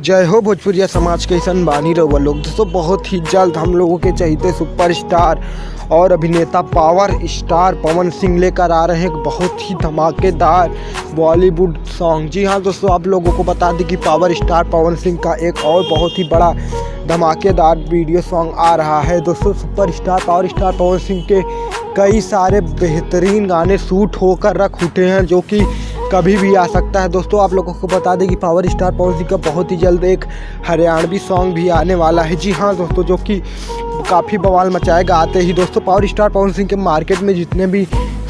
जय हो भोजपुरिया समाज के सन बानी रउआ लोग। दोस्तों बहुत ही जल्द हम लोगों के चहेते सुपरस्टार और अभिनेता पावर स्टार पवन सिंह लेकर आ रहे हैं एक बहुत ही धमाकेदार बॉलीवुड सॉन्ग। जी हाँ दोस्तों, आप लोगों को बता दें कि पावर स्टार पवन सिंह का एक और बहुत ही बड़ा धमाकेदार वीडियो सॉन्ग आ रहा है। दोस्तों superstar power star Pawan Singh के कई सारे बेहतरीन गाने शूट होकर रख उठे हैं जो कि कभी भी आ सकता है। दोस्तों आप लोगों को बता दें कि पावर स्टार पवन सिंह का बहुत ही जल्द एक हरियाणवी सॉन्ग भी आने वाला है। जी हाँ दोस्तों, जो कि काफ़ी बवाल मचाएगा आते ही। दोस्तों पावर स्टार पवन सिंह के मार्केट में जितने भी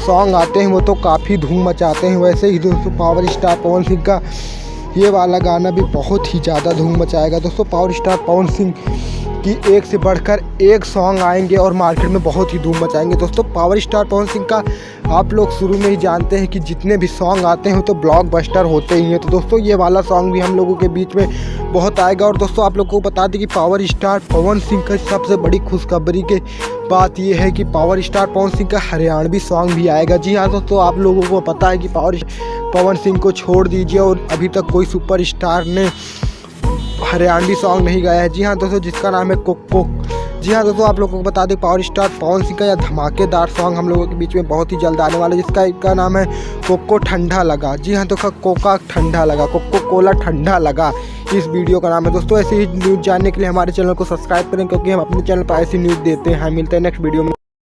सॉन्ग आते हैं वो तो काफ़ी धूम मचाते हैं, वैसे ही दोस्तों पावर स्टार पवन सिंह का ये वाला गाना भी बहुत ही ज़्यादा धूम मचाएगा। दोस्तों पावर स्टार पवन सिंह की एक से बढ़कर एक सॉन्ग आएंगे और मार्केट में बहुत ही धूम मचाएंगे। दोस्तों पावर स्टार पवन सिंह का आप लोग शुरू में ही जानते हैं कि जितने भी सॉन्ग आते हैं तो ब्लॉकबस्टर होते ही हैं। तो दोस्तों ये वाला सॉन्ग भी हम लोगों के बीच में बहुत आएगा। और दोस्तों आप लोगों को बता दें कि पावर स्टार पवन सिंह का सबसे बड़ी खुशखबरी की बात यह है कि पावर स्टार पवन सिंह का हरियाणवी सॉन्ग भी आएगा। जी हाँ दोस्तों, आप लोगों को पता है कि पवन सिंह को छोड़ दीजिए और अभी तक कोई सुपरस्टार ने हरियाणवी सॉन्ग नहीं गाया है। जी हाँ दोस्तों, जिसका नाम है कोको। जी हाँ दोस्तों, आप लोगों को बता दें पावर स्टार पवन सिंह का यह धमाकेदार सॉन्ग हम लोगों के बीच में बहुत ही जल्द आने वाला है, जिसका नाम है कोको ठंडा लगा। जी हाँ दोस्तों, कोका ठंडा लगा, कोको कोला ठंडा लगा इस वीडियो का नाम है। दोस्तों ऐसे ही न्यूज़ जानने के लिए हमारे चैनल को सब्सक्राइब करें, क्योंकि हम अपने चैनल पर ऐसी न्यूज़ देते हैं। मिलते हैं नेक्स्ट वीडियो में।